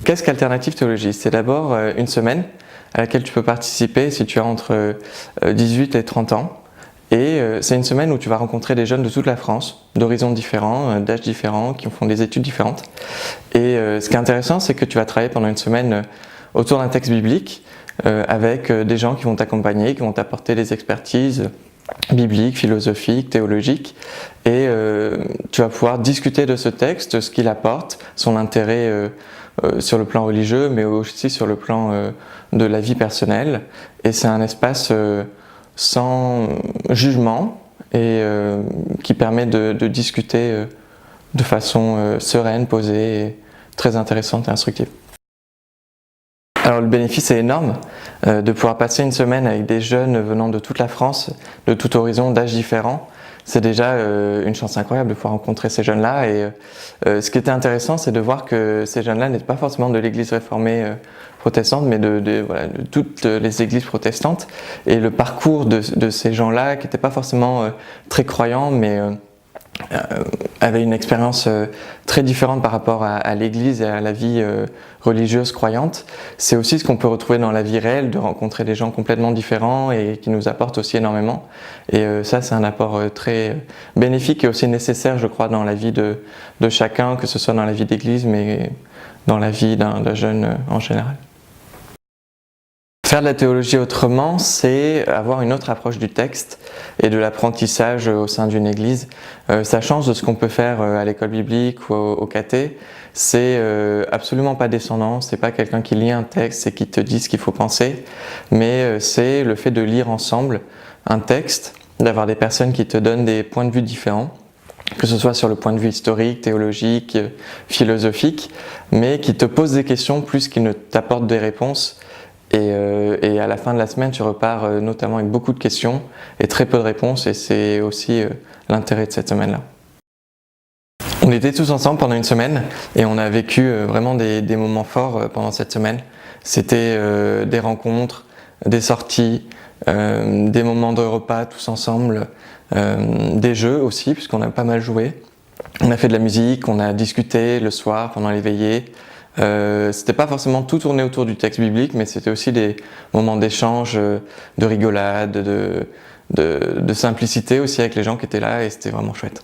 Qu'est-ce qu'Alternative Théologie? C'est d'abord une semaine à laquelle tu peux participer si tu as entre 18 et 30 ans. Et c'est une semaine où tu vas rencontrer des jeunes de toute la France, d'horizons différents, d'âges différents, qui font des études différentes. Et ce qui est intéressant, c'est que tu vas travailler pendant une semaine autour d'un texte biblique avec des gens qui vont t'accompagner, qui vont t'apporter des expertises bibliques, philosophiques, théologiques. Et tu vas pouvoir discuter de ce texte, ce qu'il apporte, son intérêt sur le plan religieux, mais aussi sur le plan de la vie personnelle. Et c'est un espace sans jugement et qui permet de discuter de façon sereine, posée, et très intéressante et instructive. Alors le bénéfice est énorme de pouvoir passer une semaine avec des jeunes venant de toute la France, de tout horizon, d'âges différents. C'est déjà une chance incroyable de pouvoir rencontrer ces jeunes-là. Et ce qui était intéressant, c'est de voir que ces jeunes-là n'étaient pas forcément de l'église réformée protestante, mais de toutes les églises protestantes. Et le parcours de ces gens-là, qui n'étaient pas forcément très croyants, mais avaient une expérience très différente par rapport à l'église et à la vie religieuse croyante. C'est aussi ce qu'on peut retrouver dans la vie réelle, de rencontrer des gens complètement différents et qui nous apportent aussi énormément. Et ça, c'est un apport très bénéfique et aussi nécessaire, je crois, dans la vie de chacun, que ce soit dans la vie d'église, mais dans la vie d'un jeune en général. Faire de la théologie autrement, c'est avoir une autre approche du texte et de l'apprentissage au sein d'une église. Ça change de ce qu'on peut faire à l'école biblique ou au caté. C'est absolument pas descendant, c'est pas quelqu'un qui lit un texte et qui te dit ce qu'il faut penser, mais c'est le fait de lire ensemble un texte, d'avoir des personnes qui te donnent des points de vue différents, que ce soit sur le point de vue historique, théologique, philosophique, mais qui te posent des questions plus qu'ils ne t'apportent des réponses. Et à la fin de la semaine, tu repars notamment avec beaucoup de questions et très peu de réponses, et c'est aussi l'intérêt de cette semaine-là. On était tous ensemble pendant une semaine et on a vécu vraiment des moments forts pendant cette semaine. C'était des rencontres, des sorties, des moments de repas tous ensemble, des jeux aussi, puisqu'on a pas mal joué. On a fait de la musique, on a discuté le soir pendant les veillées. C'était pas forcément tout tourné autour du texte biblique, mais c'était aussi des moments d'échange, de rigolade, de simplicité aussi avec les gens qui étaient là, et c'était vraiment chouette.